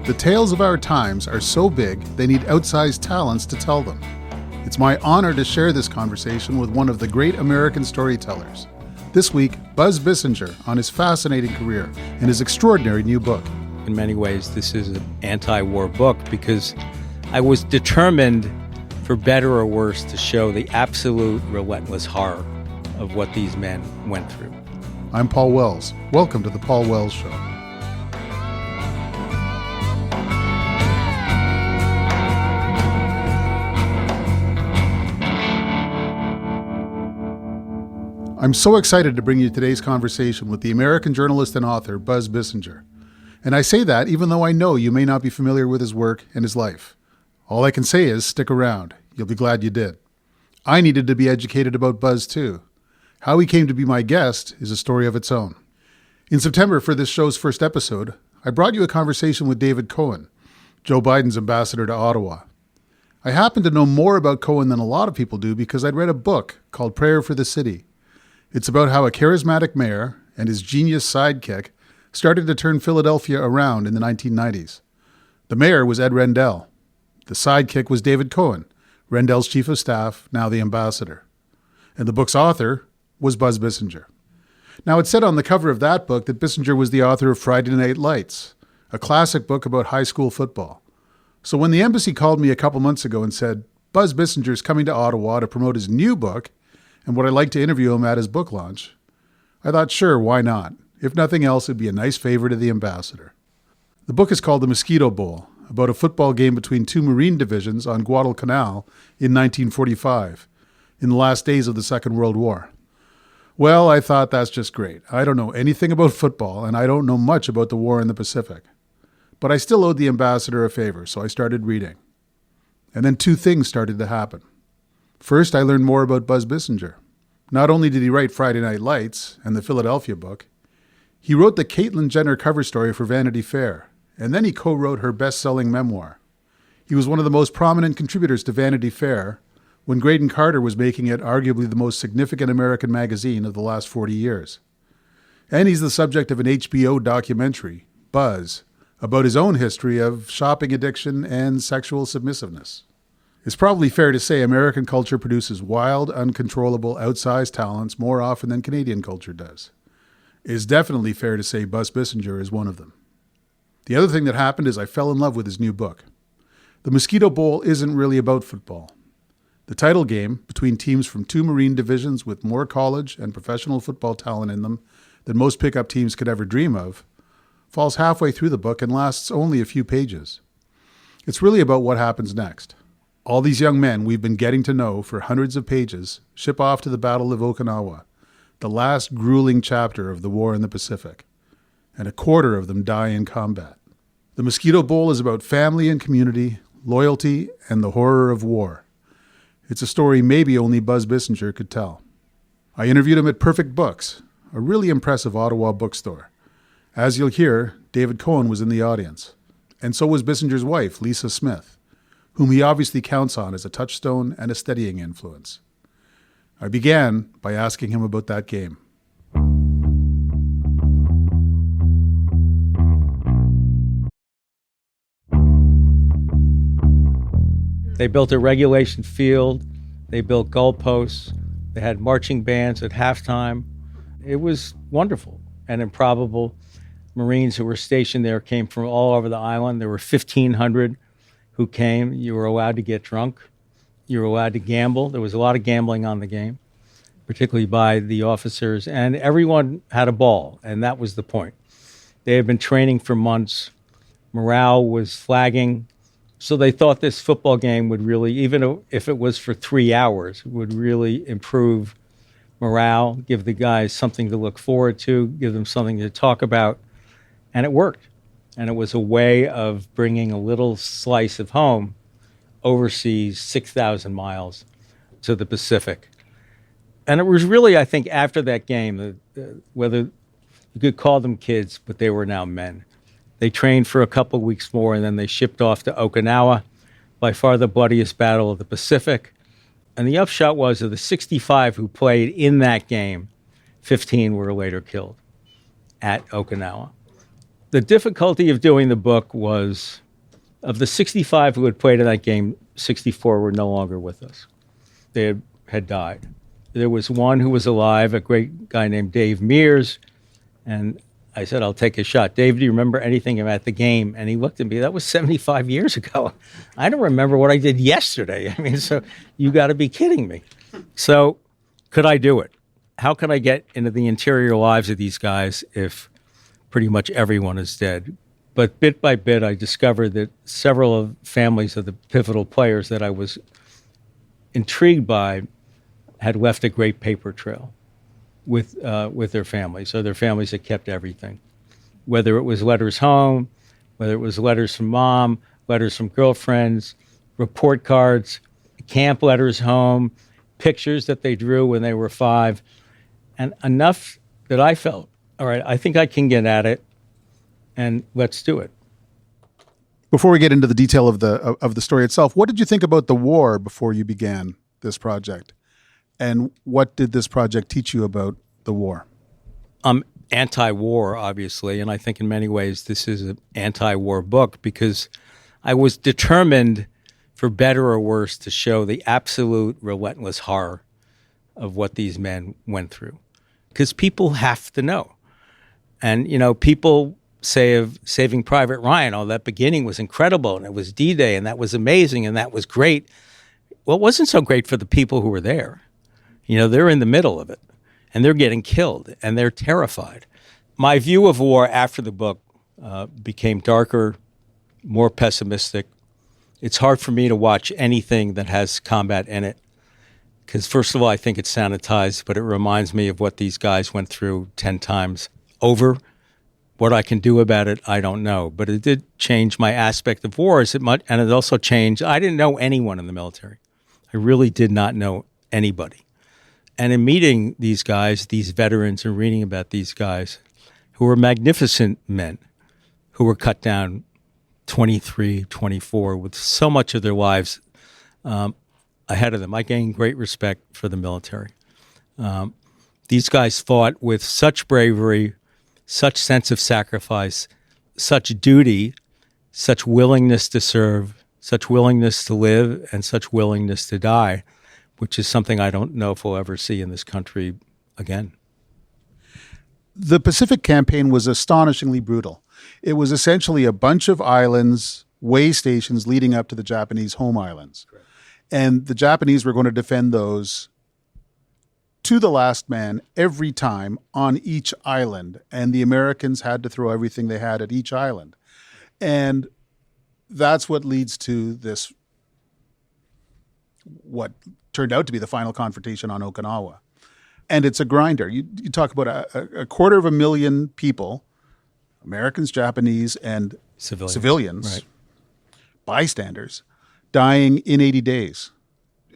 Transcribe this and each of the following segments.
The tales of our times are so big, they need outsized talents to tell them. It's my honor to share this conversation with one of the great American storytellers. This week, Buzz Bissinger on his fascinating career and his extraordinary new book. In many ways, this is an anti-war book because I was determined, for better or worse, to show the absolute relentless horror of what these men went through. I'm Paul Wells. Welcome to The Paul Wells Show. I'm so excited to bring you today's conversation with the American journalist and author, Buzz Bissinger. And I say that even though I know you may not be familiar with his work and his life. All I can say is stick around. You'll be glad you did. I needed to be educated about Buzz too. How he came to be my guest is a story of its own. In September, for this show's first episode, I brought you a conversation with David Cohen, Joe Biden's ambassador to Ottawa. I happen to know more about Cohen than a lot of people do because I'd read a book called Prayer for the City. It's about how a charismatic mayor and his genius sidekick started to turn Philadelphia around in the 1990s. The mayor was Ed Rendell. The sidekick was David Cohen, Rendell's chief of staff, now the ambassador. And the book's author was Buzz Bissinger. Now, it said on the cover of that book that Bissinger was the author of Friday Night Lights, a classic book about high school football. So when the embassy called me a couple months ago and said, Buzz Bissinger is coming to Ottawa to promote his new book, and would I like to interview him at his book launch, I thought, sure, why not? If nothing else, it'd be a nice favor to the ambassador. The book is called The Mosquito Bowl, about a football game between two Marine divisions on Guadalcanal in 1945, in the last days of the Second World War. Well, I thought that's just great. I don't know anything about football, and I don't know much about the war in the Pacific. But I still owed the ambassador a favor, so I started reading. And then two things started to happen. First, I learned more about Buzz Bissinger. Not only did he write Friday Night Lights and the Philadelphia book, he wrote the Caitlyn Jenner cover story for Vanity Fair, and then he co-wrote her best-selling memoir. He was one of the most prominent contributors to Vanity Fair when Graydon Carter was making it arguably the most significant American magazine of the last 40 years. And he's the subject of an HBO documentary, Buzz, about his own history of shopping addiction and sexual submissiveness. It's probably fair to say American culture produces wild, uncontrollable, outsized talents more often than Canadian culture does. It's definitely fair to say Buzz Bissinger is one of them. The other thing that happened is I fell in love with his new book. The Mosquito Bowl isn't really about football. The title game, between teams from two Marine divisions with more college and professional football talent in them than most pickup teams could ever dream of, falls halfway through the book and lasts only a few pages. It's really about what happens next. All these young men we've been getting to know for hundreds of pages ship off to the Battle of Okinawa, the last grueling chapter of the war in the Pacific, and a quarter of them die in combat. The Mosquito Bowl is about family and community, loyalty, and the horror of war. It's a story maybe only Buzz Bissinger could tell. I interviewed him at Perfect Books, a really impressive Ottawa bookstore. As you'll hear, David Cohen was in the audience, and so was Bissinger's wife, Lisa Smith, whom he obviously counts on as a touchstone and a steadying influence. I began by asking him about that game. They built a regulation field. They built goalposts. They had marching bands at halftime. It was wonderful and improbable. Marines who were stationed there came from all over the island. There were 1,500 who came. You were allowed to get drunk. You were allowed to gamble. There was a lot of gambling on the game, particularly by the officers. And everyone had a ball, and that was the point. They had been training for months. Morale was flagging. So they thought this football game would really, even if it was for 3 hours, would really improve morale, give the guys something to look forward to, give them something to talk about. And it worked. And it was a way of bringing a little slice of home overseas, 6,000 miles to the Pacific. And it was really, I think, after that game, whether you could call them kids, but they were now men. They trained for a couple of weeks more, and then they shipped off to Okinawa, by far the bloodiest battle of the Pacific. And the upshot was of the 65 who played in that game, 15 were later killed at Okinawa. The difficulty of doing the book was, of the 65 who had played in that game, 64 were no longer with us. They had died. There was one who was alive, a great guy named Dave Mears, and I said, I'll take a shot. Dave, do you remember anything about the game? And he looked at me. That was 75 years ago. I don't remember what I did yesterday. I mean, so you got to be kidding me. So could I do it? How can I get into the interior lives of these guys if pretty much everyone is dead? But bit by bit, I discovered that several of families of the pivotal players that I was intrigued by had left a great paper trail with their families, or their families that kept everything. Whether it was letters home, whether it was letters from mom, letters from girlfriends, report cards, camp letters home, pictures that they drew when they were 5, and enough that I felt, all right, I think I can get at it, and let's do it. Before we get into the detail of the story itself, what did you think about the war before you began this project? And what did this project teach you about the war? I'm anti-war, obviously, and I think in many ways this is an anti-war book because I was determined, for better or worse, to show the absolute relentless horror of what these men went through. Because people have to know. And, you know, people say of Saving Private Ryan, oh, that beginning was incredible, and it was D-Day, and that was amazing, and that was great. Well, it wasn't so great for the people who were there. You know, they're in the middle of it, and they're getting killed, and they're terrified. My view of war after the book became darker, more pessimistic. It's hard for me to watch anything that has combat in it because, first of all, I think it's sanitized, but it reminds me of what these guys went through 10 times over. What I can do about it, I don't know. But it did change my aspect of war, and it also changed. I didn't know anyone in the military. I really did not know anybody. And in meeting these guys, these veterans, and reading about these guys who were magnificent men, who were cut down 23, 24, with so much of their lives ahead of them, I gained great respect for the military. These guys fought with such bravery, such sense of sacrifice, such duty, such willingness to serve, such willingness to live, and such willingness to die, which is something I don't know if we'll ever see in this country again. The Pacific Campaign was astonishingly brutal. It was essentially a bunch of islands, way stations leading up to the Japanese home islands. Correct. And the Japanese were going to defend those to the last man every time on each island. And the Americans had to throw everything they had at each island. And that's what leads to this, what turned out to be the final confrontation on Okinawa. And it's a grinder. You talk about a 250,000 people, Americans, Japanese, and civilians, right, bystanders, dying in 80 days.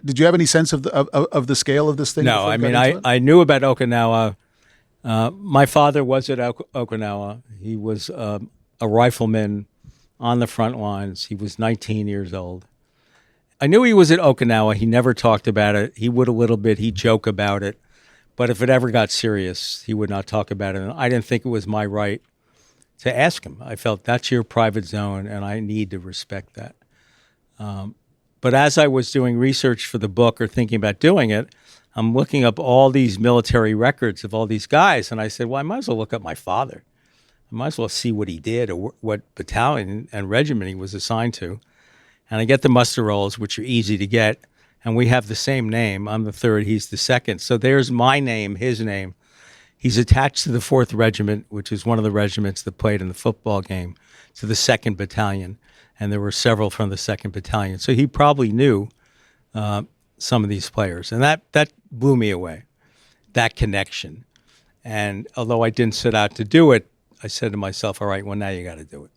Did you have any sense of the scale of this thing? No, I mean, I knew about Okinawa. My father was at Okinawa. He was a rifleman on the front lines. He was 19 years old. I knew he was at Okinawa. He never talked about it. He would a little bit. He'd joke about it. But if it ever got serious, he would not talk about it. And I didn't think it was my right to ask him. I felt that's your private zone, and I need to respect that. But as I was doing research for the book or thinking about doing it, I'm looking up all these military records of all these guys. And I said, well, I might as well look up my father. I might as well see what he did or what battalion and regiment he was assigned to. And I get the muster rolls, which are easy to get. And we have the same name. I'm the third. He's the second. So there's my name, his name. He's attached to the 4th Regiment, which is one of the regiments that played in the football game, to the 2nd Battalion. And there were several from the 2nd Battalion. So he probably knew some of these players. And that blew me away, that connection. And although I didn't set out to do it, I said to myself, all right, well, now you got to do it.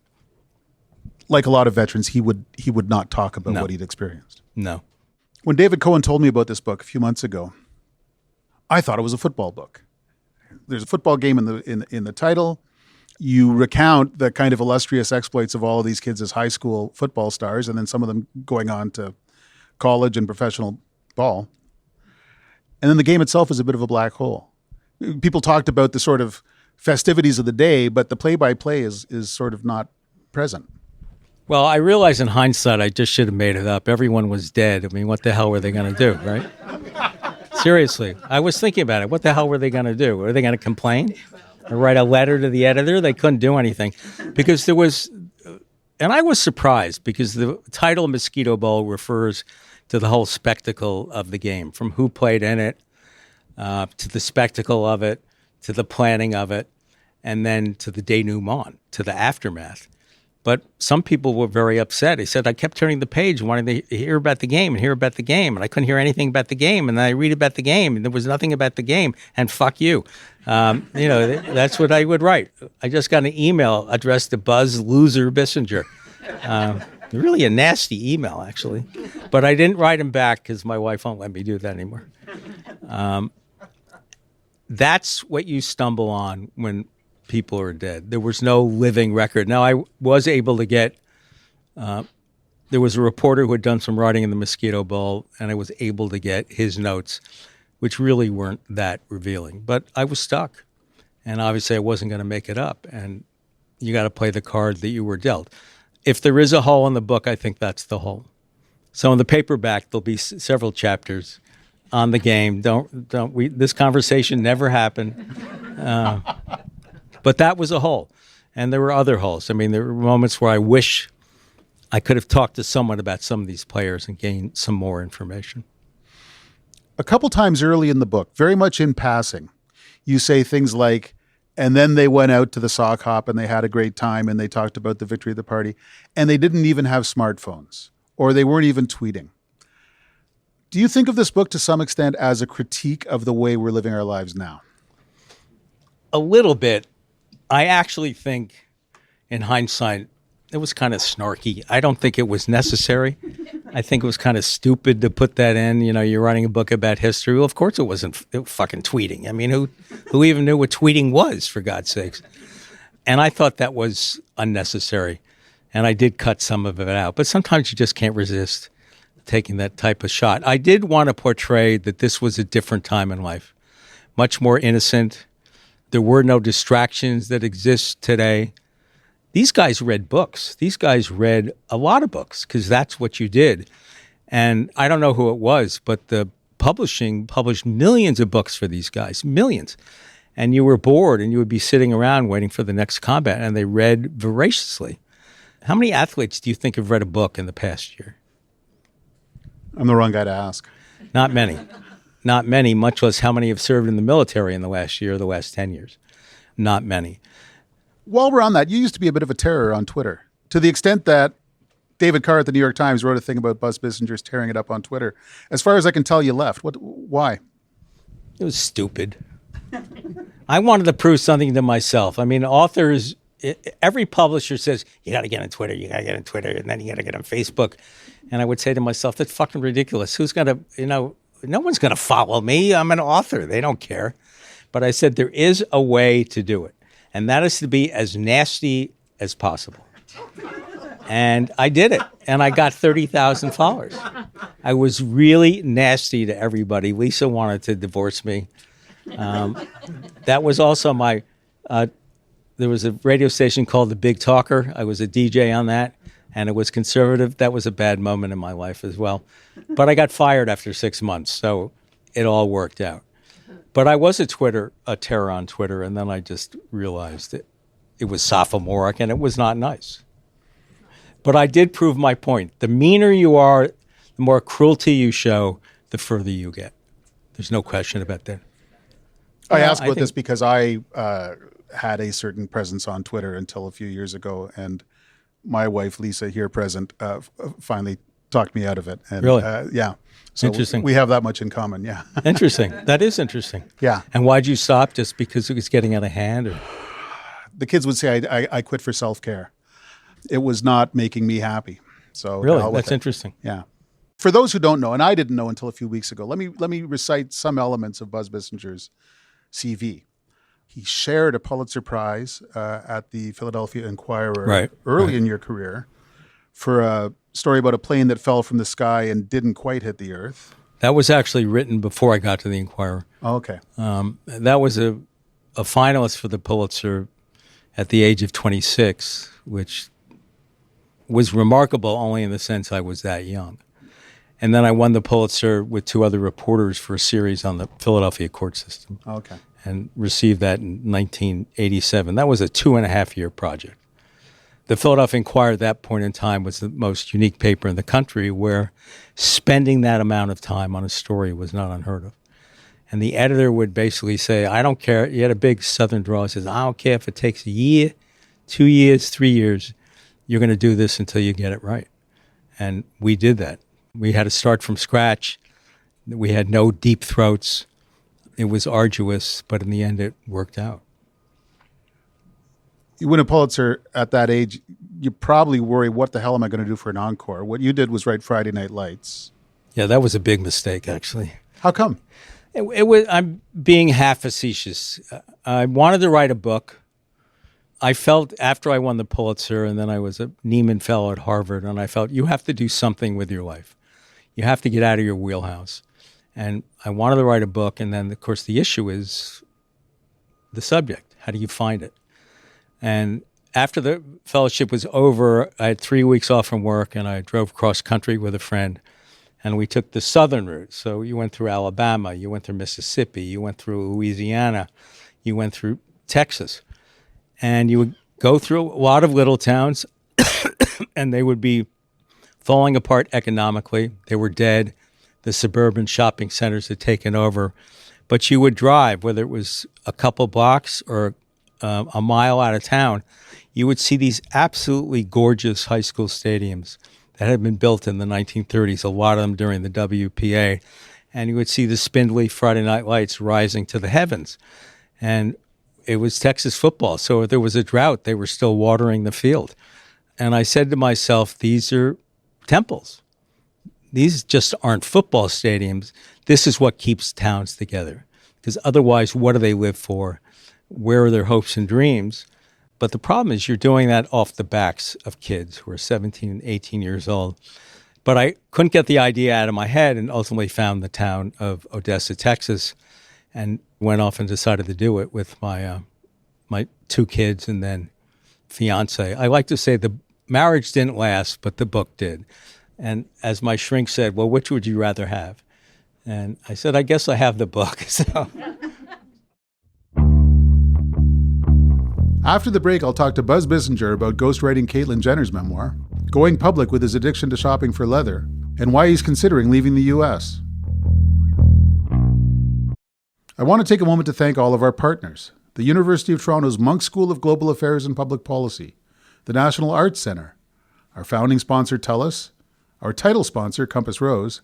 Like a lot of veterans, he would not talk about what he'd experienced. No. When David Cohen told me about this book a few months ago, I thought it was a football book. There's a football game in the title. You recount the kind of illustrious exploits of all of these kids as high school football stars, and then some of them going on to college and professional ball. And then the game itself is a bit of a black hole. People talked about the sort of festivities of the day, but the play-by-play is sort of not present. Well, I realize in hindsight, I just should have made it up. Everyone was dead. I mean, what the hell were they going to do, right? Seriously, I was thinking about it. What the hell were they going to do? Were they going to complain or write a letter to the editor? They couldn't do anything because there was, and I was surprised because the title Mosquito Bowl refers to the whole spectacle of the game, from who played in it, to the spectacle of it, to the planning of it, and then to the denouement, to the aftermath. But some people were very upset. He said, I kept turning the page wanting to hear about the game and hear about the game, and I couldn't hear anything about the game, and then I read about the game, and there was nothing about the game, and fuck you. That's what I would write. I just got an email addressed to Buzz Loser Bissinger. Really a nasty email, actually. But I didn't write him back because my wife won't let me do that anymore. That's what you stumble on when people are dead. There was no living record. Now, I was able to get, there was a reporter who had done some writing in the Mosquito Bowl, and I was able to get his notes, which really weren't that revealing. But I was stuck, and obviously I wasn't going to make it up, and you got to play the card that you were dealt. If there is a hole in the book, I think that's the hole. So in the paperback, there'll be several chapters on the game. This conversation never happened. But that was a hole. And there were other holes. I mean, there were moments where I wish I could have talked to someone about some of these players and gained some more information. A couple times early in the book, very much in passing, you say things like, and then they went out to the sock hop and they had a great time and they talked about the victory of the party, and they didn't even have smartphones, or they weren't even tweeting. Do you think of this book to some extent as a critique of the way we're living our lives now? A little bit. I actually think, in hindsight, it was kind of snarky. I don't think it was necessary. I think it was kind of stupid to put that in. You know, you're writing a book about history. Well, of course it wasn't fucking tweeting. I mean, who even knew what tweeting was, for God's sakes? And I thought that was unnecessary. And I did cut some of it out. But sometimes you just can't resist taking that type of shot. I did want to portray that this was a different time in life, much more innocent. There were no distractions that exist today. These guys read books. These guys read a lot of books because that's what you did. And I don't know who it was, but the publishing published millions of books for these guys, millions. And you were bored and you would be sitting around waiting for the next combat, and they read voraciously. How many athletes do you think have read a book in the past year? I'm the wrong guy to ask. Not many. Not many, much less how many have served in the military in the last year or the last 10 years. Not many. While we're on that, you used to be a bit of a terror on Twitter, to the extent that David Carr at the New York Times wrote a thing about Buzz Bissinger's tearing it up on Twitter. As far as I can tell, you left. Why? It was stupid. I wanted to prove something to myself. I mean, authors, every publisher says, you got to get on Twitter, you got to get on Twitter, and then you got to get on Facebook. And I would say to myself, that's fucking ridiculous. Who's going to, no one's going to follow me. I'm an author. They don't care. But I said there is a way to do it, and that is to be as nasty as possible. And I did it, and I got 30,000 followers. I was really nasty to everybody. Lisa wanted to divorce me. That was also my, there was a radio station called The Big Talker. I was a DJ on that, and it was conservative. That was a bad moment in my life as well. But I got fired after 6 months, so it all worked out. But I was a terror on Twitter, and then I just realized it was sophomoric, and it was not nice. But I did prove my point. The meaner you are, the more cruelty you show, the further you get. There's no question about that. I ask about this because I had a certain presence on Twitter until a few years ago, and my wife, Lisa, here present, finally talked me out of it. And, really? Yeah. So interesting. We have that much in common, yeah. Interesting. That is interesting. Yeah. And why'd you stop? Just because it was getting out of hand? Or? The kids would say I quit for self-care. It was not making me happy. So really? That's interesting. Yeah. For those who don't know, and I didn't know until a few weeks ago, let me recite some elements of Buzz Bissinger's CV. He shared a Pulitzer Prize at the Philadelphia Inquirer early in your career for a story about a plane that fell from the sky and didn't quite hit the earth. That was actually written before I got to the Inquirer. Oh, okay. That was a finalist for the Pulitzer at the age of 26, which was remarkable only in the sense I was that young. And then I won the Pulitzer with two other reporters for a series on the Philadelphia court system. Okay. And received that in 1987. That was a 2.5-year project. The Philadelphia Inquirer at that point in time was the most unique paper in the country, where spending that amount of time on a story was not unheard of. And the editor would basically say, I don't care. He had a big Southern drawl. He says, I don't care if it takes a year, 2 years, 3 years. You're going to do this until you get it right. And we did that. We had to start from scratch. We had no deep throats. It was arduous, but in the end, it worked out. You win a Pulitzer at that age, you probably worry, what the hell am I going to do for an encore? What you did was write Friday Night Lights. Yeah, that was a big mistake, actually. How come? It was. I'm being half facetious. I wanted to write a book. I felt after I won the Pulitzer, and then I was a Nieman Fellow at Harvard, and I felt you have to do something with your life. You have to get out of your wheelhouse. And I wanted to write a book, and then, of course, the issue is the subject. How do you find it? And after the fellowship was over, I had 3 weeks off from work, and I drove cross-country with a friend, and we took the southern route. So you went through Alabama, you went through Mississippi, you went through Louisiana, you went through Texas. And you would go through a lot of little towns, and they would be falling apart economically. They were dead. The suburban shopping centers had taken over. But you would drive, whether it was a couple blocks or a mile out of town, you would see these absolutely gorgeous high school stadiums that had been built in the 1930s, a lot of them during the WPA. And you would see the spindly Friday Night Lights rising to the heavens. And it was Texas football. So if there was a drought, they were still watering the field. And I said to myself, these are temples. These just aren't football stadiums. This is what keeps towns together. Because otherwise, what do they live for? Where are their hopes and dreams? But the problem is you're doing that off the backs of kids who are 17 and 18 years old. But I couldn't get the idea out of my head, and ultimately found the town of Odessa, Texas, and went off and decided to do it with my my 2 kids and then fiance. I like to say the marriage didn't last, but the book did. And as my shrink said, well, which would you rather have? And I said, I guess I have the book. So. After the break, I'll talk to Buzz Bissinger about ghostwriting Caitlyn Jenner's memoir, going public with his addiction to shopping for leather, and why he's considering leaving the U.S. I want to take a moment to thank all of our partners: the University of Toronto's Monk School of Global Affairs and Public Policy, the National Arts Centre, our founding sponsor TELUS, our title sponsor Compass Rose,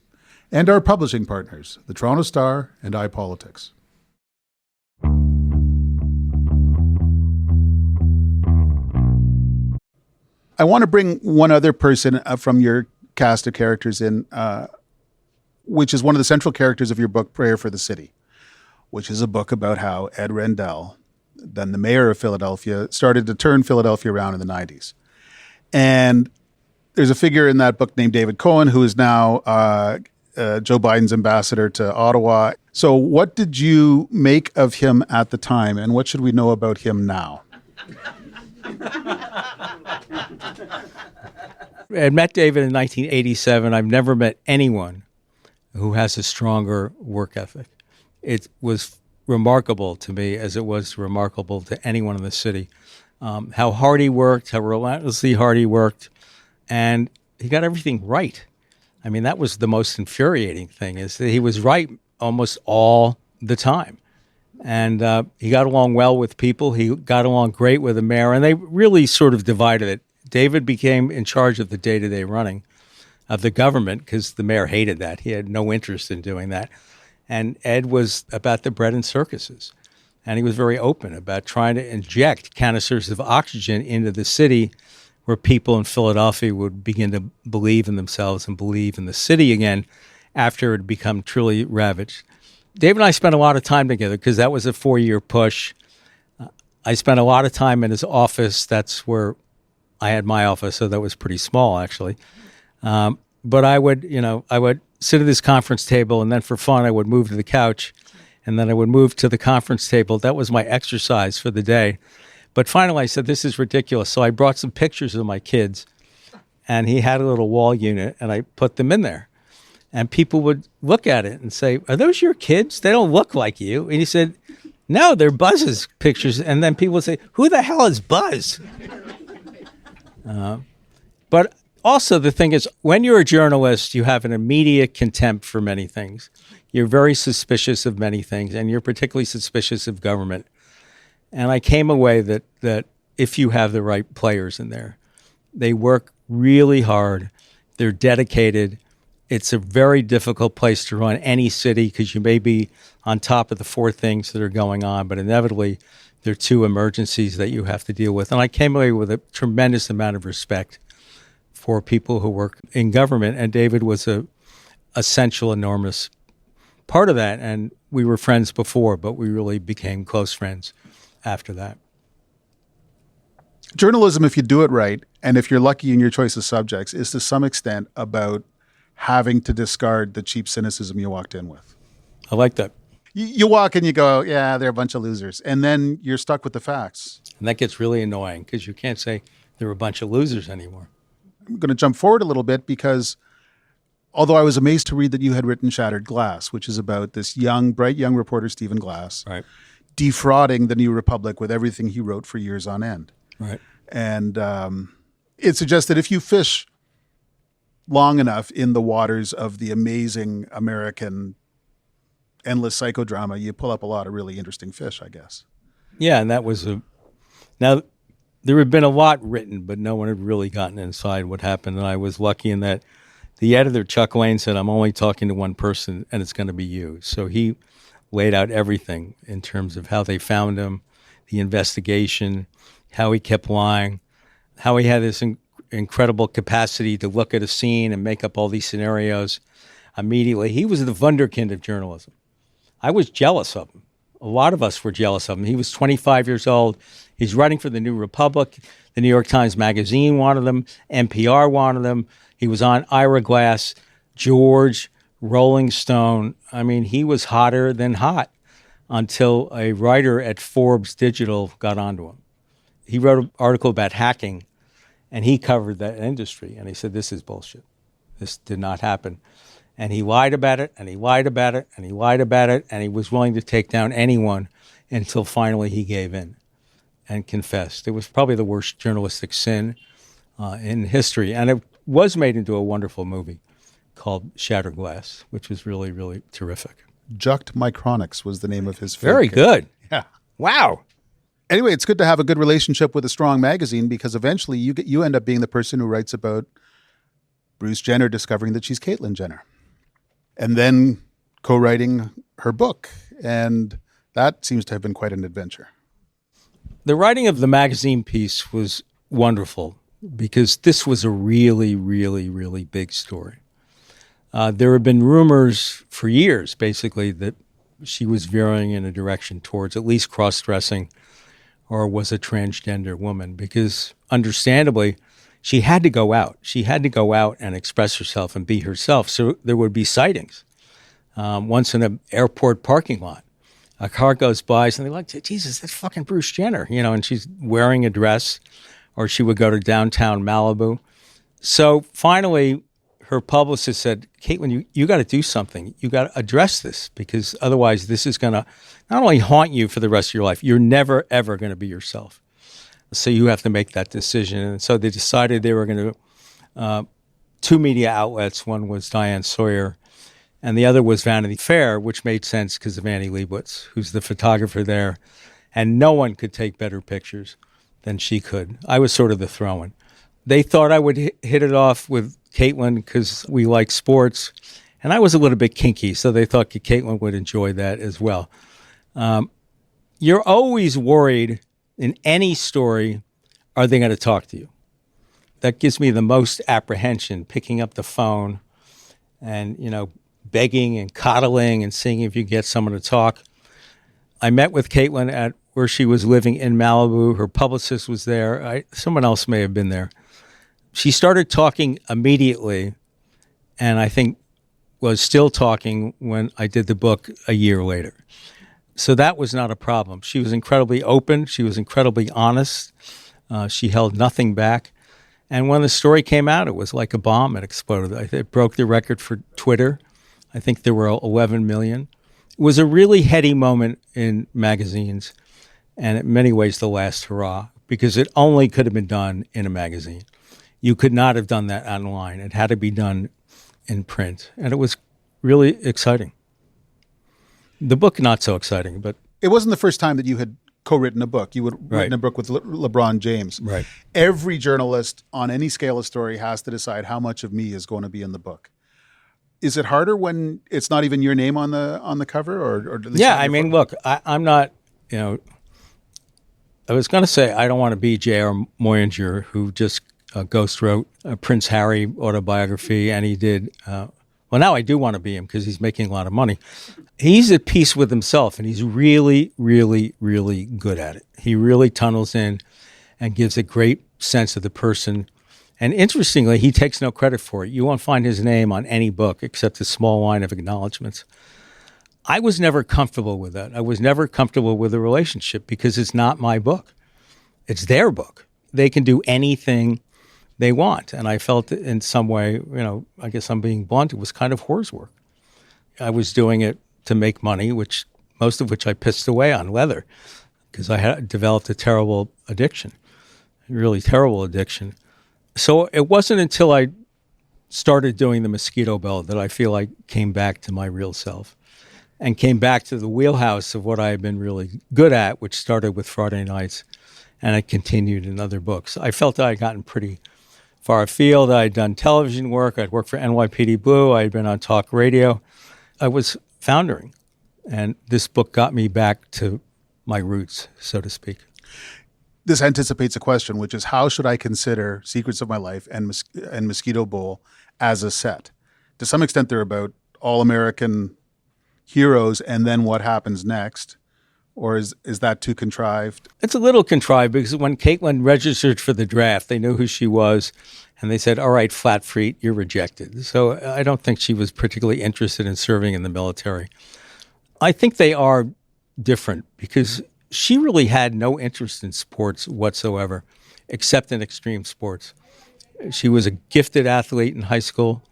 and our publishing partners, the Toronto Star and iPolitics. I want to bring one other person from your cast of characters in, which is one of the central characters of your book, Prayer for the City, which is a book about how Ed Rendell, then the mayor of Philadelphia, started to turn Philadelphia around in the 90s. And there's a figure in that book named David Cohen, who is now Joe Biden's ambassador to Ottawa. So what did you make of him at the time, and what should we know about him now? I met David in 1987. I've never met anyone who has a stronger work ethic. It was remarkable to me, as it was remarkable to anyone in the city, how hard he worked, how relentlessly hard he worked, and he got everything right. I mean, that was the most infuriating thing, is that he was right almost all the time. And he got along well with people. He got along great with the mayor, and they really sort of divided it. David became in charge of the day-to-day running of the government because the mayor hated that. He had no interest in doing that. And Ed was about the bread and circuses. And he was very open about trying to inject canisters of oxygen into the city, where people in Philadelphia would begin to believe in themselves and believe in the city again after it had become truly ravaged. David and I spent a lot of time together because that was a 4-year push. I spent a lot of time in his office. That's where I had my office, so that was pretty small, actually. But I would sit at this conference table, and then for fun, I would move to the couch, And then I would move to the conference table. That was my exercise for the day. But finally, I said, this is ridiculous. So I brought some pictures of my kids, and he had a little wall unit, and I put them in there. And people would look at it and say, are those your kids? They don't look like you. And he said, no, they're Buzz's pictures. And then people would say, who the hell is Buzz? But also the thing is, when you're a journalist, you have an immediate contempt for many things. You're very suspicious of many things, and you're particularly suspicious of government. And I came away that if you have the right players in there, they work really hard, they're dedicated. It's a very difficult place to run any city because you may be on top of the four things that are going on, but inevitably there are two emergencies that you have to deal with. And I came away with a tremendous amount of respect for people who work in government, and David was a essential, enormous part of that. And we were friends before, but we really became close friends after that. Journalism, if you do it right, and if you're lucky in your choice of subjects, is to some extent about having to discard the cheap cynicism you walked in with. I like that. You walk and you go, yeah, they're a bunch of losers. And then you're stuck with the facts. And that gets really annoying because you can't say they're a bunch of losers anymore. I'm going to jump forward a little bit because although I was amazed to read that you had written Shattered Glass, which is about this bright young reporter, Stephen Glass, right, defrauding the New Republic with everything he wrote for years on end. Right. And it suggests that if you fish long enough in the waters of the amazing American endless psychodrama, you pull up a lot of really interesting fish, I guess. Yeah, and that was now there had been a lot written, but no one had really gotten inside what happened. And I was lucky in that the editor, Chuck Lane, said, I'm only talking to one person, and it's going to be you. So he laid out everything in terms of how they found him, the investigation, how he kept lying, how he had this incredible capacity to look at a scene and make up all these scenarios immediately. He was the wunderkind of journalism. I was jealous of him. A lot of us were jealous of him. He was 25 years old. He's writing for the New Republic. The New York Times Magazine wanted him. NPR wanted him. He was on Ira Glass, George, Rolling Stone. I mean, he was hotter than hot until a writer at Forbes Digital got onto him. He wrote an article about hacking, and he covered that industry. And he said, this is bullshit. This did not happen. And he lied about it, and he lied about it, and he lied about it, and he was willing to take down anyone until finally he gave in and confessed. It was probably the worst journalistic sin in history. And it was made into a wonderful movie called Shattered Glass, which was really, really terrific. Juct Micronics was the name of his film. Very good. Yeah. Wow. Anyway, it's good to have a good relationship with a strong magazine because eventually you end up being the person who writes about Bruce Jenner discovering that she's Caitlyn Jenner and then co-writing her book. And that seems to have been quite an adventure. The writing of the magazine piece was wonderful because this was a really, really, really big story. There have been rumors for years, basically, that she was veering in a direction towards at least cross-dressing or was a transgender woman because, understandably, she had to go out. She had to go out and express herself and be herself. So there would be sightings. Once in an airport parking lot, a car goes by and they're like, Jesus, that's fucking Bruce Jenner, and she's wearing a dress, or she would go to downtown Malibu. So finally, her publicist said, Caitlyn, you got to do something. You got to address this because otherwise this is going to not only haunt you for the rest of your life, you're never, ever going to be yourself. So you have to make that decision. And so they decided they were going to, two media outlets, one was Diane Sawyer and the other was Vanity Fair, which made sense because of Annie Leibovitz, who's the photographer there. And no one could take better pictures than she could. I was sort of the throw-in. They thought I would hit it off with Caitlyn because we like sports. And I was a little bit kinky, so they thought Caitlyn would enjoy that as well. You're always worried in any story, are they going to talk to you? That gives me the most apprehension, picking up the phone and, begging and coddling and seeing if you get someone to talk. I met with Caitlyn at where she was living in Malibu. Her publicist was there. Someone else may have been there. She started talking immediately, and I think was still talking when I did the book a year later. So that was not a problem. She was incredibly open. She was incredibly honest. She held nothing back. And when the story came out, it was like a bomb. It exploded. It broke the record for Twitter. I think there were 11 million. It was a really heady moment in magazines, and in many ways the last hurrah, because it only could have been done in a magazine. You could not have done that online. It had to be done in print, and it was really exciting. The book, not so exciting, but... It wasn't the first time that you had co-written a book. You had written Right. a book with LeBron James. Right. Every journalist on any scale of story has to decide how much of me is going to be in the book. Is it harder when it's not even your name on the cover, or at least Yeah, on I your mean, photo? look, I'm not, I was going to say I don't want to be J.R. Moyinger, who just ghost wrote a Prince Harry autobiography, and he did, well, now I do want to be him because he's making a lot of money. He's at peace with himself, and he's really, really, really good at it. He really tunnels in and gives a great sense of the person. And interestingly, he takes no credit for it. You won't find his name on any book except a small line of acknowledgments. I was never comfortable with that. I was never comfortable with the relationship because it's not my book. It's their book. They can do anything they want. And I felt in some way, I guess I'm being blunt, it was kind of whore's work. I was doing it to make money, most of which I pissed away on leather because I had developed a terrible addiction, a really terrible addiction. So it wasn't until I started doing the Mosquito Bell that I feel I came back to my real self and came back to the wheelhouse of what I had been really good at, which started with Friday Nights, and it continued in other books. I felt I had gotten pretty far afield. I had done television work. I'd worked for NYPD Blue. I had been on talk radio. I was foundering, and this book got me back to my roots, so to speak. This anticipates a question, which is how should I consider Secrets of My Life and Mosquito Bowl as a set? To some extent, they're about all-American heroes and then what happens next. Or is that too contrived? It's a little contrived because when Caitlin registered for the draft, they knew who she was, and they said, all right, flat feet, you're rejected. So I don't think she was particularly interested in serving in the military. I think they are different because she really had no interest in sports whatsoever, except in extreme sports. She was a gifted athlete in high school,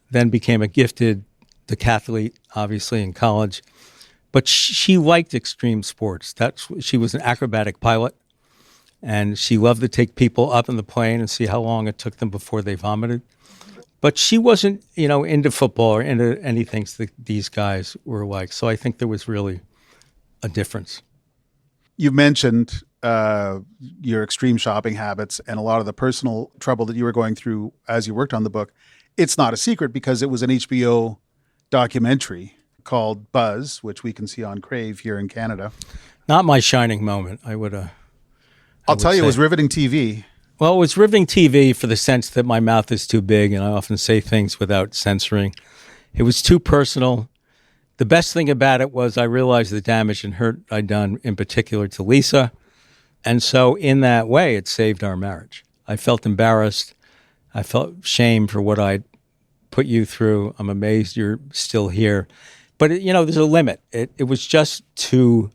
then became a gifted decathlete, obviously, in college. But she liked extreme sports. She was an acrobatic pilot, and she loved to take people up in the plane and see how long it took them before they vomited. But she wasn't, into football or into anything that these guys were like. So I think there was really a difference. You've mentioned your extreme shopping habits and a lot of the personal trouble that you were going through as you worked on the book. It's not a secret because it was an HBO documentary called Buzz, which we can see on Crave here in Canada. Not my shining moment, I'll tell you, it was riveting TV. Well, it was riveting TV for the sense that my mouth is too big and I often say things without censoring. It was too personal. The best thing about it was I realized the damage and hurt I'd done, in particular to Lisa. And so in that way, it saved our marriage. I felt embarrassed. I felt shame for what I'd put you through. I'm amazed you're still here. But, there's a limit. It was just too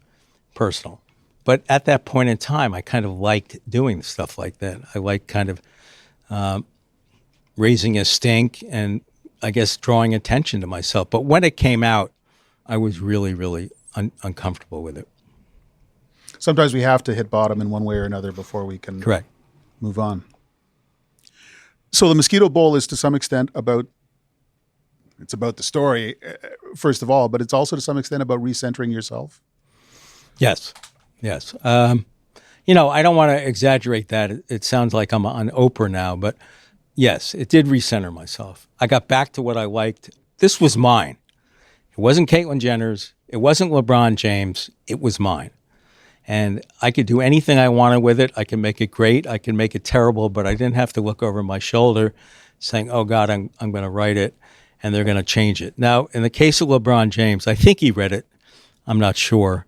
personal. But at that point in time, I kind of liked doing stuff like that. I liked kind of raising a stink and, I guess, drawing attention to myself. But when it came out, I was really, really uncomfortable with it. Sometimes we have to hit bottom in one way or another before we can Correct. Move on. So the Mosquito Bowl is to some extent about the story, first of all, but it's also to some extent about recentering yourself. Yes. I don't want to exaggerate that. It sounds like I'm on Oprah now, but yes, it did recenter myself. I got back to what I liked. This was mine. It wasn't Caitlyn Jenner's. It wasn't LeBron James. It was mine. And I could do anything I wanted with it. I can make it great. I can make it terrible, but I didn't have to look over my shoulder saying, oh, God, I'm going to write it, and they're going to change it. Now, in the case of LeBron James, I think he read it. I'm not sure.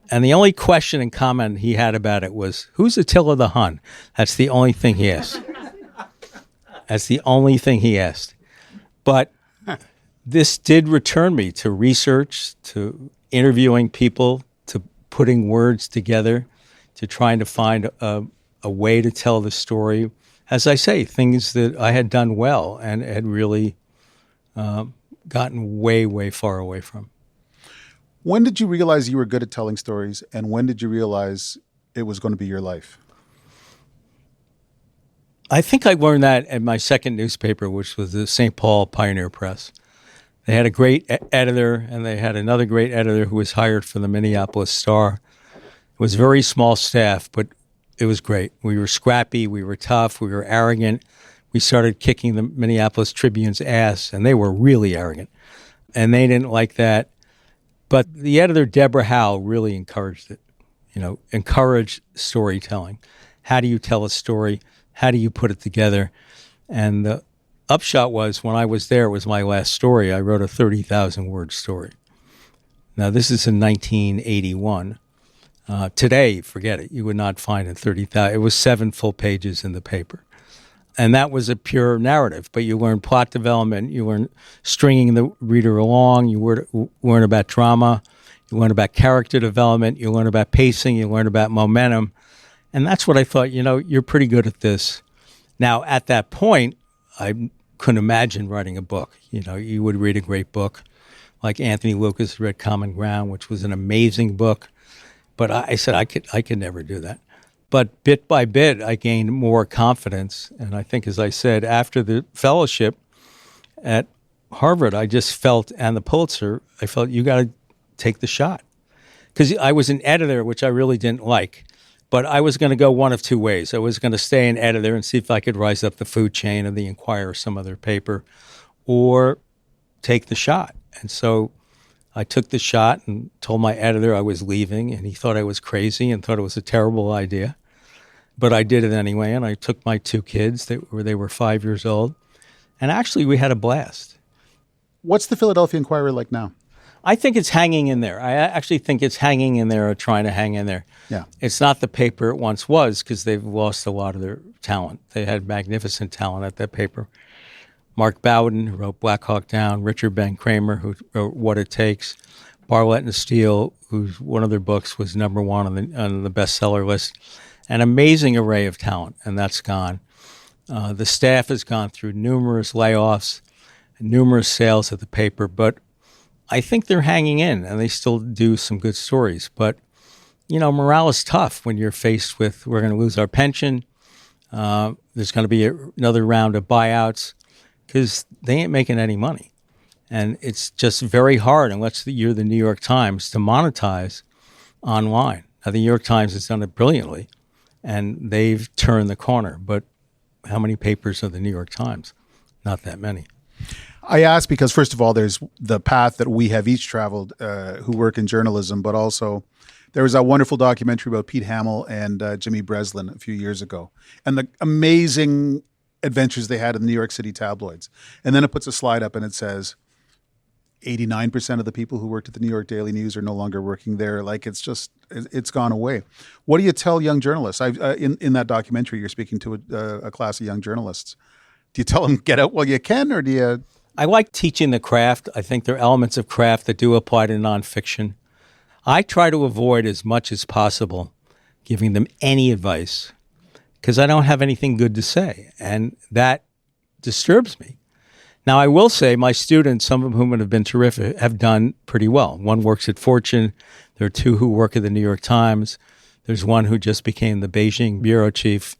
And the only question and comment he had about it was, who's Attila the Hun? That's the only thing he asked. That's the only thing he asked. But This did return me to research, to interviewing people, to putting words together, to trying to find a way to tell the story. As I say, things that I had done well and had really gotten way, way far away from. When did you realize you were good at telling stories, and when did you realize it was going to be your life? I think I learned that at my second newspaper, which was the St. Paul Pioneer Press. They had a great editor, and they had another great editor who was hired for the Minneapolis Star. It was a very small staff, but it was great. We were scrappy, we were tough, we were arrogant. We started kicking the Minneapolis Tribune's ass, and they were really arrogant. And they didn't like that. But the editor, Deborah Howe, really encouraged it, encouraged storytelling. How do you tell a story? How do you put it together? And the upshot was, when I was there, it was my last story. I wrote a 30,000-word story. Now, this is in 1981. Today, forget it. You would not find it 30,000. It was 7 full pages in the paper. And that was a pure narrative. But you learn plot development. You learn stringing the reader along. You learn about drama. You learn about character development. You learn about pacing. You learn about momentum. And that's what I thought, you're pretty good at this. Now, at that point, I couldn't imagine writing a book. You would read a great book, like Anthony Lucas read Common Ground, which was an amazing book. But I said I could never do that. But bit by bit, I gained more confidence. And I think, as I said, after the fellowship at Harvard, I just felt, and the Pulitzer, I felt you got to take the shot. Because I was an editor, which I really didn't like. But I was going to go one of two ways. I was going to stay an editor and see if I could rise up the food chain of the Inquirer or some other paper, or take the shot. And so I took the shot and told my editor I was leaving, and he thought I was crazy and thought it was a terrible idea. But I did it anyway, and I took my 2 kids. They were 5 years old. And actually, we had a blast. What's the Philadelphia Inquirer like now? I think it's hanging in there. I actually think it's hanging in there or trying to hang in there. Yeah. It's not the paper it once was, because they've lost a lot of their talent. They had magnificent talent at that paper. Mark Bowden, who wrote Black Hawk Down, Richard Ben Kramer, who wrote What It Takes, Bartlett and Steele, whose one of their books was number 1 on the bestseller list. An amazing array of talent, and that's gone. The staff has gone through numerous layoffs, numerous sales of the paper, but I think they're hanging in, and they still do some good stories. But, morale is tough when you're faced with, we're going to lose our pension. There's going to be another round of buyouts, because they ain't making any money. And it's just very hard, unless you're the New York Times, to monetize online. Now, the New York Times has done it brilliantly, and they've turned the corner. But how many papers are the New York Times? Not that many. I ask because, first of all, there's the path that we have each traveled who work in journalism, but also there was that wonderful documentary about Pete Hamill and Jimmy Breslin a few years ago, and the amazing adventures they had in the New York City tabloids. And then it puts a slide up and it says 89% of the people who worked at the New York Daily News are no longer working there. Like, it's gone away. What do you tell young journalists? In that documentary, you're speaking to a class of young journalists. Do you tell them get out while you can, or do you? I like teaching the craft. I think there are elements of craft that do apply to nonfiction. I try to avoid as much as possible giving them any advice, because I don't have anything good to say, and that disturbs me. Now, I will say my students, some of whom have been terrific, have done pretty well. One works at Fortune. There are 2 who work at the New York Times. There's one who just became the Beijing bureau chief.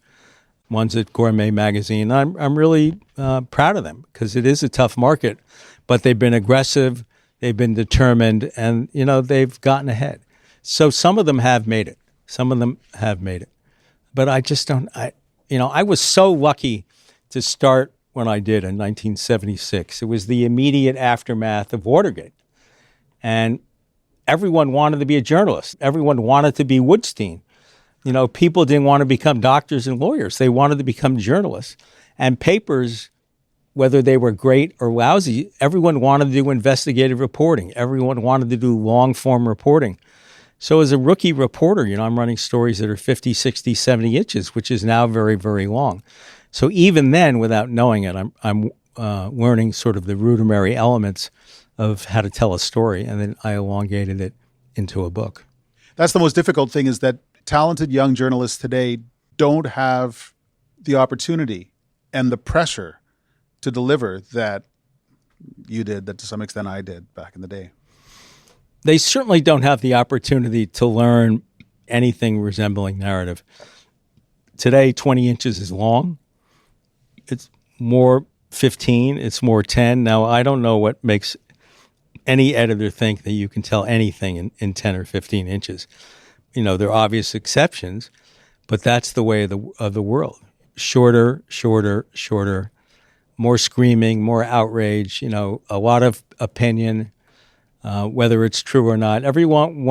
One's at Gourmet Magazine. I'm really proud of them, because it is a tough market, but they've been aggressive, they've been determined, and, they've gotten ahead. So some of them have made it. Some of them have made it. But I just don't, I was so lucky to start when I did in 1976. It was the immediate aftermath of Watergate. And everyone wanted to be a journalist. Everyone wanted to be Woodstein. People didn't want to become doctors and lawyers. They wanted to become journalists. And papers, whether they were great or lousy, everyone wanted to do investigative reporting. Everyone wanted to do long-form reporting. So as a rookie reporter, I'm running stories that are 50, 60, 70 inches, which is now very, very long. So even then, without knowing it, I'm learning sort of the rudimentary elements of how to tell a story, and then I elongated it into a book. That's the most difficult thing, is that talented young journalists today don't have the opportunity and the pressure to deliver that you did, that to some extent I did back in the day. They certainly don't have the opportunity to learn anything resembling narrative. Today, 20 inches is long. It's more 15, it's more 10. Now, I don't know what makes any editor think that you can tell anything in 10 or 15 inches. There are obvious exceptions, but that's the way of the world. Shorter, shorter, shorter, more screaming, more outrage, a lot of opinion, whether it's true or not. Everyone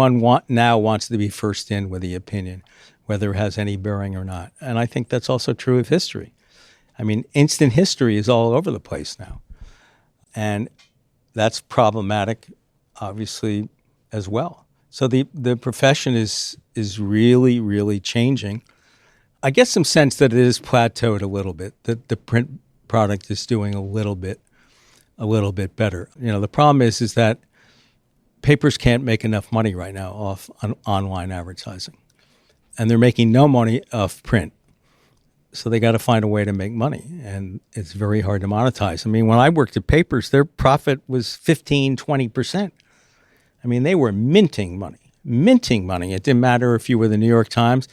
now wants to be first in with the opinion, whether it has any bearing or not. And I think that's also true of history. Instant history is all over the place now. And that's problematic, obviously, as well. So the profession is really, really changing. I get some sense that it is plateaued a little bit, that the print product is doing a little bit better. The problem is that papers can't make enough money right now off online advertising. And they're making no money off print. So they got to find a way to make money, and it's very hard to monetize. When I worked at papers, their profit was 15, 20%. They were minting money. It didn't matter if you were the New York Times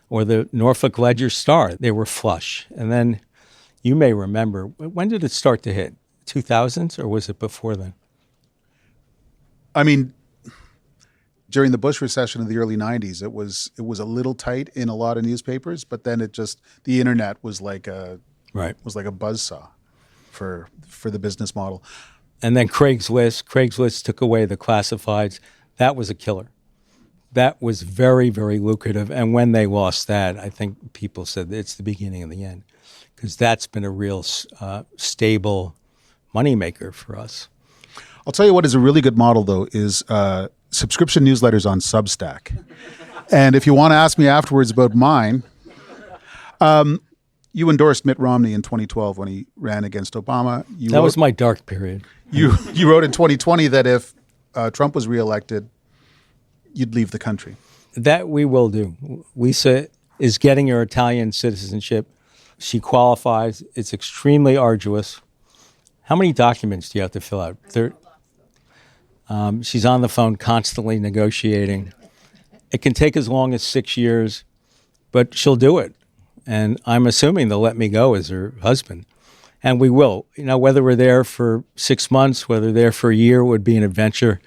or the Norfolk Ledger-Star. They were flush. And then you may remember, when did it start to hit? 2000s, or was it before then? During the Bush recession of the early 90s, it was a little tight in a lot of newspapers, but then the internet was like a buzzsaw for the business model. And then Craigslist took away the classifieds. That was a killer. That was very, very lucrative. And when they lost that, I think people said it's the beginning of the end, because that's been a real stable moneymaker for us. I'll tell you what is a really good model, though, is subscription newsletters on Substack. And if you want to ask me afterwards about mine, you endorsed Mitt Romney in 2012 when he ran against Obama. That was my dark period. You wrote in 2020 that if Trump was reelected, you'd leave the country. That we will do. Lisa is getting her Italian citizenship. She qualifies. It's extremely arduous. How many documents do you have to fill out? She's on the phone constantly negotiating. It can take as long as 6 years, but she'll do it. And I'm assuming they'll let me go as her husband. And we will. Whether we're there for 6 months, whether there for a year would be an adventure.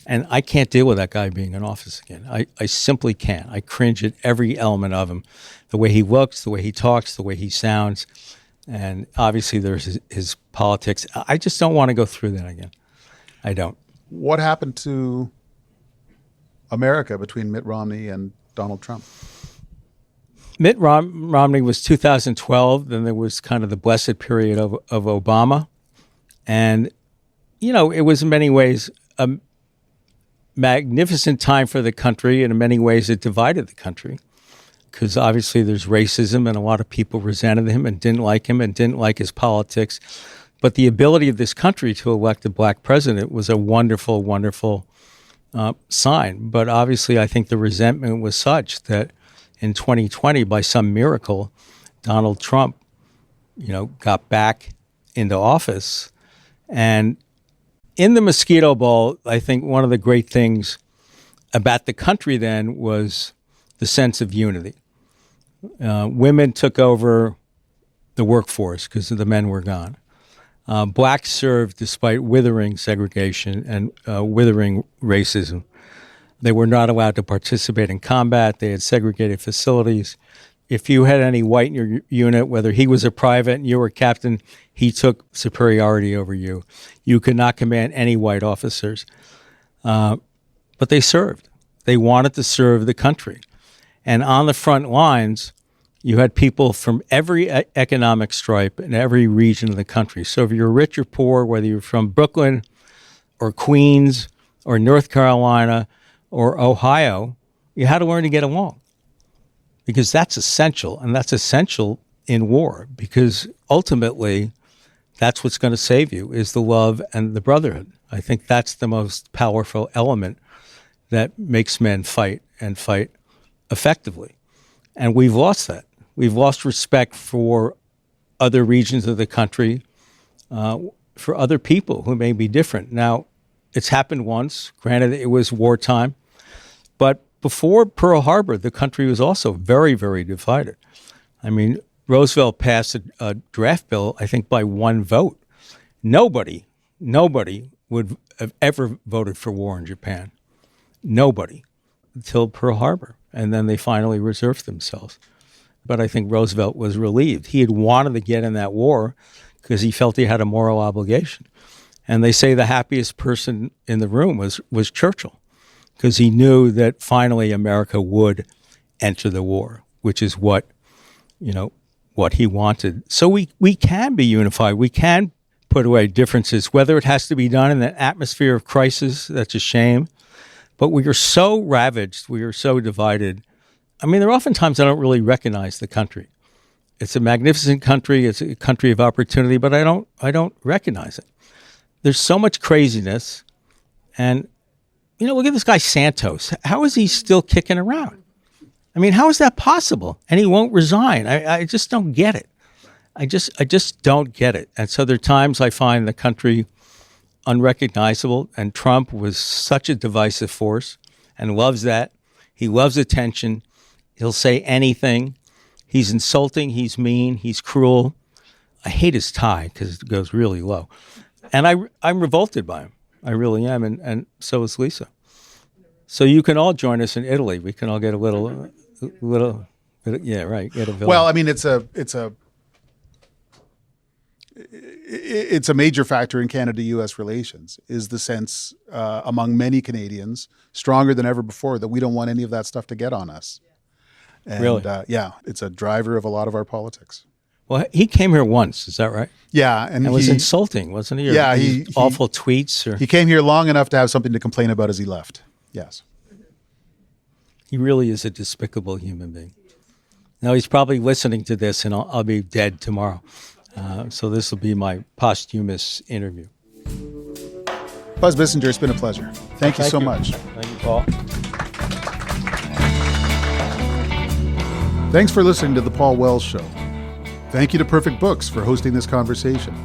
And I can't deal with that guy being in office again. I simply can't. I cringe at every element of him. The way he looks, the way he talks, the way he sounds. And obviously there's his politics. I just don't want to go through that again. I don't. What happened to America between Mitt Romney and Donald Trump? Mitt Romney was 2012. Then there was kind of the blessed period of Obama. And, it was in many ways a magnificent time for the country. And in many ways it divided the country, because obviously there's racism and a lot of people resented him and didn't like him and didn't like his politics. But the ability of this country to elect a black president was a wonderful, wonderful sign. But obviously, I think the resentment was such that in 2020, by some miracle, Donald Trump, got back into office. And in the Mosquito Bowl, I think one of the great things about the country then was the sense of unity. Women took over the workforce because the men were gone. Blacks served despite withering segregation and withering racism. They were not allowed to participate in combat. They had segregated facilities. If you had any white in your unit, whether he was a private and you were a captain, he took superiority over you. You could not command any white officers. But they served. They wanted to serve the country. And on the front lines, you had people from every economic stripe in every region of the country. So if you're rich or poor, whether you're from Brooklyn or Queens or North Carolina or Ohio, you had to learn to get along, because that's essential. And that's essential in war, because ultimately That's what's going to save you, is the love and the brotherhood. I think that's the most powerful element that makes men fight and fight effectively. And we've lost that. We've lost respect for other regions of the country, for other people who may be different. Now, it's happened once. Granted, it was wartime. But before Pearl Harbor, the country was also very, very divided. I mean, Roosevelt passed a draft bill, I think, by one vote. Nobody would have ever voted for war in Japan. Nobody, until Pearl Harbor. And then they finally reserved themselves. But I think Roosevelt was relieved. He had wanted to get in that war because he felt he had a moral obligation. And they say the happiest person in the room was Churchill, because he knew that finally America would enter the war, which is what he wanted. So we can be unified. We can put away differences, whether it has to be done in an atmosphere of crisis. That's a shame. But we are so ravaged. We are so divided. I mean, there are often times I don't really recognize the country. It's a magnificent country. It's a country of opportunity, but I don't recognize it. There's so much craziness. And, look at this guy Santos. How is he still kicking around? I mean, how is that possible? And he won't resign. I just don't get it. I just don't get it. And so there are times I find the country unrecognizable, and Trump was such a divisive force and loves that. He loves attention. He'll say anything. He's insulting. He's mean. He's cruel. I hate his tie because it goes really low. And I'm revolted by him. I really am. And so is Lisa. So you can all join us in Italy. We can all get a little, yeah, right. Get a villa. Well, I mean, it's a major factor in Canada-U.S. relations, is the sense among many Canadians, stronger than ever before, that we don't want any of that stuff to get on us. And, really? Yeah, it's a driver of a lot of our politics. Well, he came here once, is that right? Yeah. And it was insulting, wasn't he? Yeah. He awful tweets. Or... He came here long enough to have something to complain about as he left. Yes. He really is a despicable human being. Now, he's probably listening to this, and I'll be dead tomorrow. So this will be my posthumous interview. Buzz Bissinger, it's been a pleasure. Thank you so much. Thank you, Paul. Thanks for listening to The Paul Wells Show. Thank you to Perfect Books for hosting this conversation.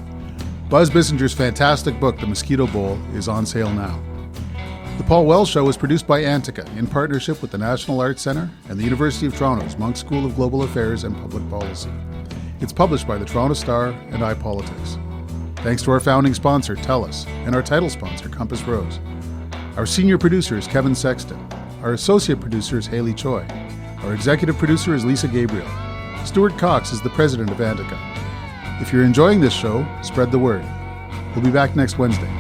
Buzz Bissinger's fantastic book, The Mosquito Bowl, is on sale now. The Paul Wells Show is produced by Antica in partnership with the National Arts Centre and the University of Toronto's Monk School of Global Affairs and Public Policy. It's published by the Toronto Star and iPolitics. Thanks to our founding sponsor, TELUS, and our title sponsor, Compass Rose. Our senior producer is Kevin Sexton. Our associate producer is Haley Choi. Our executive producer is Lisa Gabriel. Stuart Cox is the president of Antica. If you're enjoying this show, spread the word. We'll be back next Wednesday.